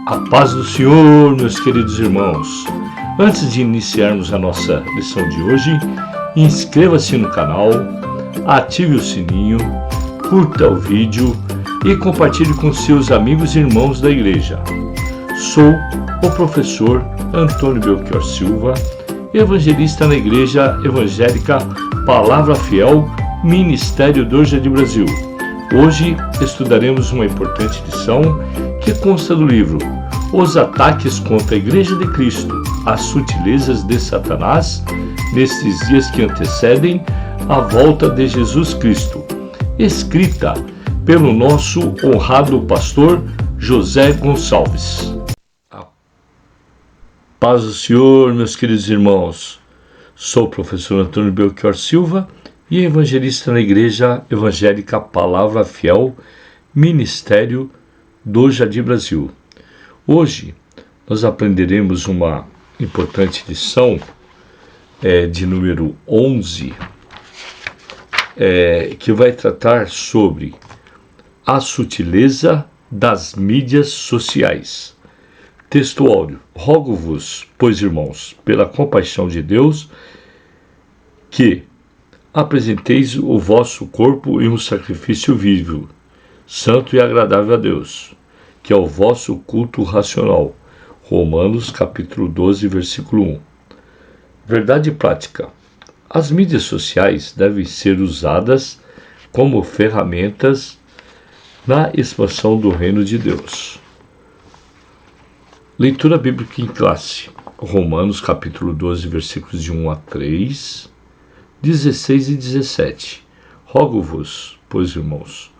A paz do Senhor, meus queridos irmãos. Antes de iniciarmos a nossa lição de hoje, inscreva-se no canal, ative o sininho, curta o vídeo e compartilhe com seus amigos e irmãos da igreja. Sou o professor Antônio Belchior Silva, evangelista na Igreja Evangélica Palavra Fiel, Ministério do Jardim Brasil. Hoje estudaremos uma importante lição que consta do livro Os Ataques contra a Igreja de Cristo, as Sutilezas de Satanás, nestes dias que antecedem a volta de Jesus Cristo, escrita pelo nosso honrado pastor José Gonçalves. A paz do Senhor, meus queridos irmãos. Sou o professor Antônio Belchior Silva e evangelista na Igreja Evangélica Palavra Fiel, Ministério do Jardim Brasil. Hoje nós aprenderemos uma importante lição de número 11, que vai tratar sobre a sutileza das mídias sociais. Texto áudio. Rogo-vos, pois, irmãos, pela compaixão de Deus, que apresenteis o vosso corpo em um sacrifício vivo, santo e agradável a Deus, que é o vosso culto racional. Romanos capítulo 12, versículo 1. Verdade prática. As mídias sociais devem ser usadas como ferramentas na expansão do reino de Deus. Leitura bíblica em classe. Romanos capítulo 12, versículos de 1 a 3, 16 e 17. Rogo-vos, pois, irmãos,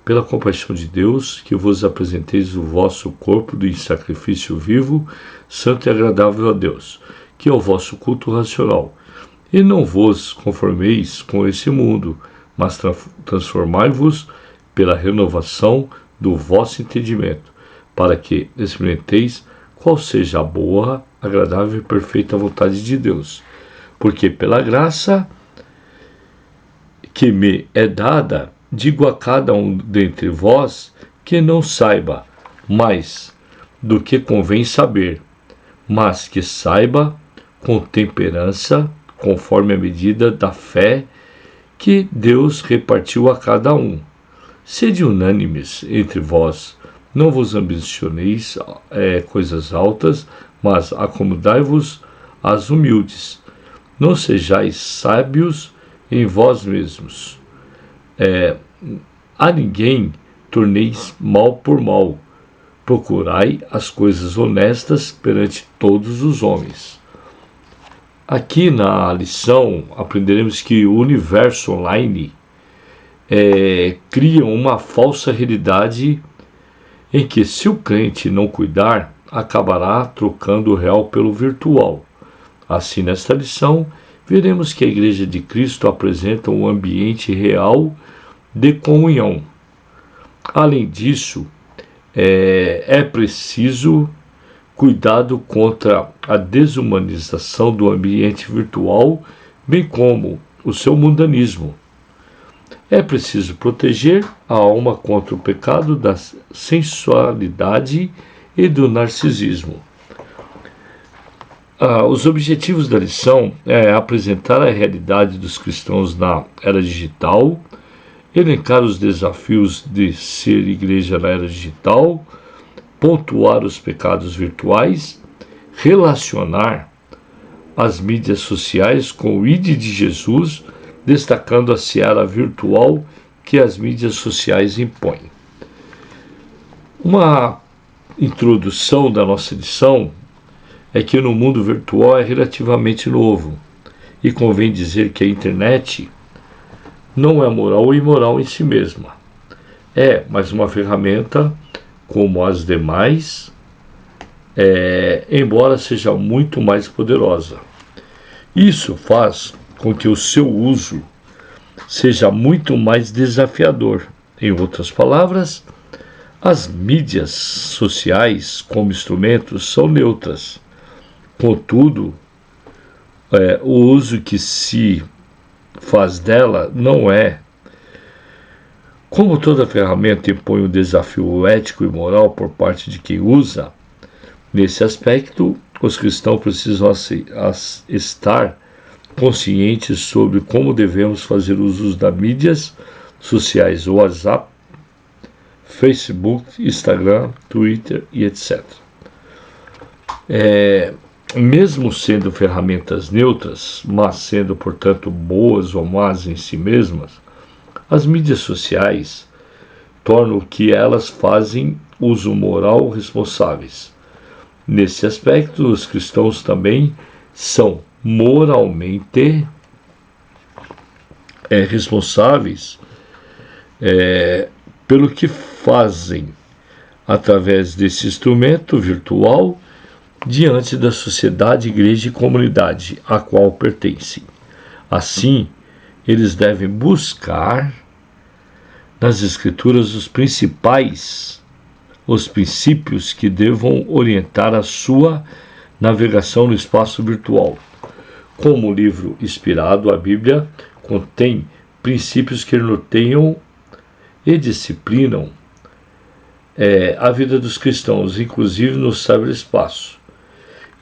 pela compaixão de Deus, que vos apresenteis o vosso corpo em sacrifício vivo, santo e agradável a Deus, que é o vosso culto racional. E não vos conformeis com esse mundo, mas transformai-vos pela renovação do vosso entendimento, para que experimenteis qual seja a boa, agradável e perfeita vontade de Deus. Porque pela graça que me é dada, digo a cada um dentre vós que não saiba mais do que convém saber, mas que saiba com temperança, conforme a medida da fé que Deus repartiu a cada um. Sede unânimes entre vós, não vos ambicioneis coisas altas, mas acomodai-vos às humildes. Não sejais sábios em vós mesmos. A ninguém torneis mal por mal. Procurai as coisas honestas perante todos os homens. Aqui na lição aprenderemos que o universo online cria uma falsa realidade em que, se o crente não cuidar, acabará trocando o real pelo virtual. Assim, nesta lição, veremos que a Igreja de Cristo apresenta um ambiente real de comunhão. Além disso, é preciso cuidado contra a desumanização do ambiente virtual, bem como o seu mundanismo. É preciso proteger a alma contra o pecado da sensualidade e do narcisismo. Os objetivos da lição é apresentar a realidade dos cristãos na era digital, elencar os desafios de ser igreja na era digital, pontuar os pecados virtuais, relacionar as mídias sociais com o ID de Jesus, destacando a seara virtual que as mídias sociais impõem. Uma introdução da nossa lição é que no mundo virtual é relativamente novo, e convém dizer que a internet não é moral ou imoral em si mesma. É mais uma ferramenta como as demais, embora seja muito mais poderosa. Isso faz com que o seu uso seja muito mais desafiador. Em outras palavras, as mídias sociais como instrumentos são neutras. Contudo, o uso que se faz dela não é. Como toda ferramenta impõe um desafio ético e moral por parte de quem usa, Nesse aspecto, os cristãos precisam estar conscientes sobre como devemos fazer uso das mídias sociais, WhatsApp, Facebook, Instagram, Twitter e etc. Mesmo sendo ferramentas neutras, mas sendo, portanto, boas ou más em si mesmas, as mídias sociais tornam que elas fazem uso moral responsáveis. Nesse aspecto, os cristãos também são moralmente responsáveis pelo que fazem através desse instrumento virtual diante da sociedade, igreja e comunidade a qual pertencem. Assim, eles devem buscar nas Escrituras os princípios que devam orientar a sua navegação no espaço virtual. Como livro inspirado, a Bíblia contém princípios que norteiam e disciplinam a vida dos cristãos, inclusive no cyberespaço.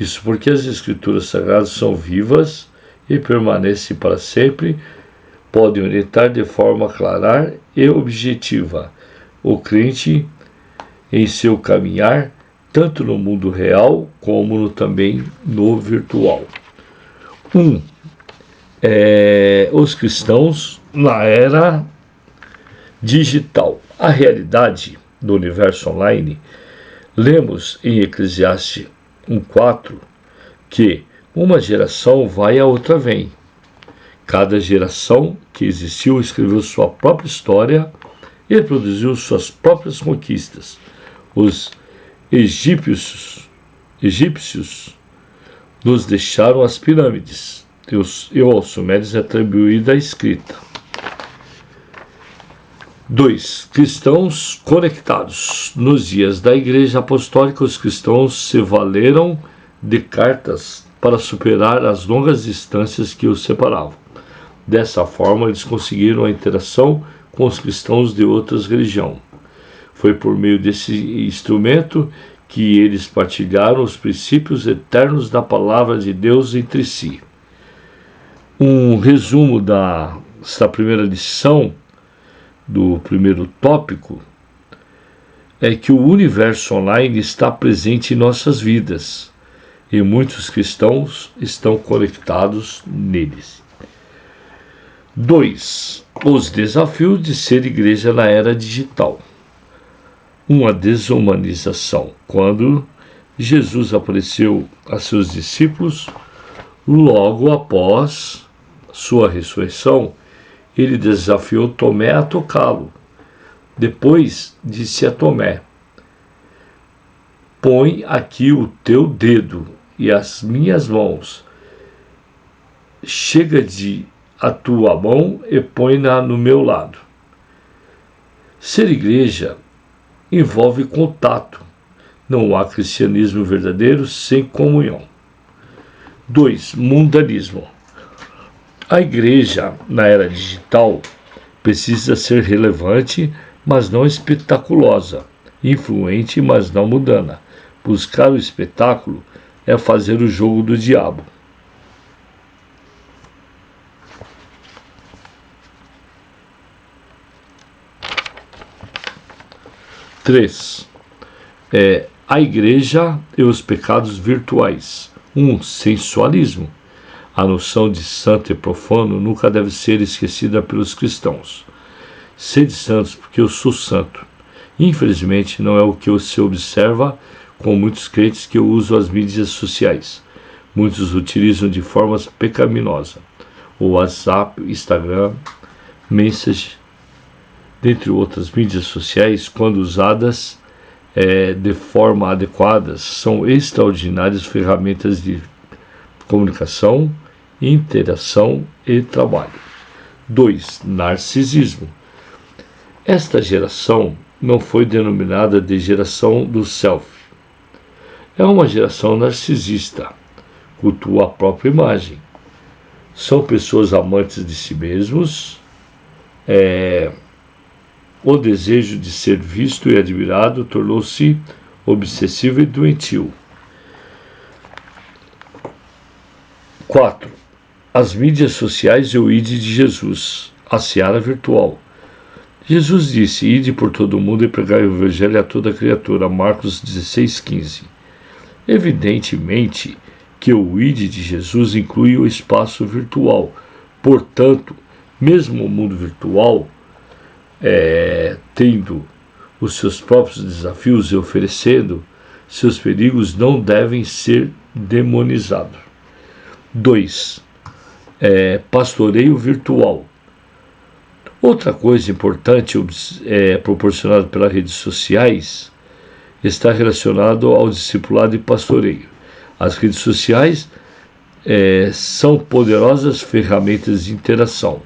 Isso porque as Escrituras Sagradas são vivas e permanecem para sempre, podem orientar de forma clara e objetiva o crente em seu caminhar, tanto no mundo real como também no virtual. Os cristãos na era digital. A realidade do universo online, lemos em Eclesiastes 1:4 que uma geração vai, a outra vem. Cada geração que existiu escreveu sua própria história e produziu suas próprias conquistas. Os egípcios nos deixaram as pirâmides, e aos sumérios é atribuída a escrita. 2. Cristãos conectados. Nos dias da Igreja Apostólica, os cristãos se valeram de cartas para superar as longas distâncias que os separavam. Dessa forma, eles conseguiram a interação com os cristãos de outras religiões. Foi por meio desse instrumento que eles partilharam os princípios eternos da palavra de Deus entre si. Um resumo dessa primeira lição, do primeiro tópico, é que o universo online está presente em nossas vidas e muitos cristãos estão conectados neles. 2. Os desafios de ser igreja na era digital. Uma desumanização. Quando Jesus apareceu a seus discípulos, logo após sua ressurreição, ele desafiou Tomé a tocá-lo. Depois disse a Tomé: põe aqui o teu dedo e as minhas mãos. Chega a tua mão e põe-na no meu lado. Ser igreja envolve contato. Não há cristianismo verdadeiro sem comunhão. 2. Mundanismo. A igreja, na era digital, precisa ser relevante, mas não espetaculosa, influente, mas não mundana. Buscar o espetáculo é fazer o jogo do diabo. Três. A igreja e os pecados virtuais. 1. Sensualismo. A noção de santo e profano nunca deve ser esquecida pelos cristãos. Sede santos porque eu sou santo. Infelizmente, não é o que se observa com muitos crentes que usam as mídias sociais. Muitos utilizam de formas pecaminosas. O WhatsApp, Instagram, Message, dentre outras mídias sociais, quando usadas de forma adequada, são extraordinárias ferramentas de comunicação, interação e trabalho. 2. Narcisismo. Esta geração não foi denominada de geração do selfie. É uma geração narcisista, cultua a própria imagem. São pessoas amantes de si mesmos, o desejo de ser visto e admirado tornou-se obsessivo e doentio. 4. As mídias sociais e o ID de Jesus, a seara virtual. Jesus disse: ide por todo o mundo e pregai o evangelho a toda criatura. Marcos 16,15. Evidentemente que o ID de Jesus inclui o espaço virtual. Portanto, mesmo o mundo virtual, tendo os seus próprios desafios e oferecendo seus perigos, não devem ser demonizados. 2. Pastoreio virtual. Outra coisa importante proporcionada pelas redes sociais está relacionado ao discipulado e pastoreio. As redes sociais são poderosas ferramentas de interação.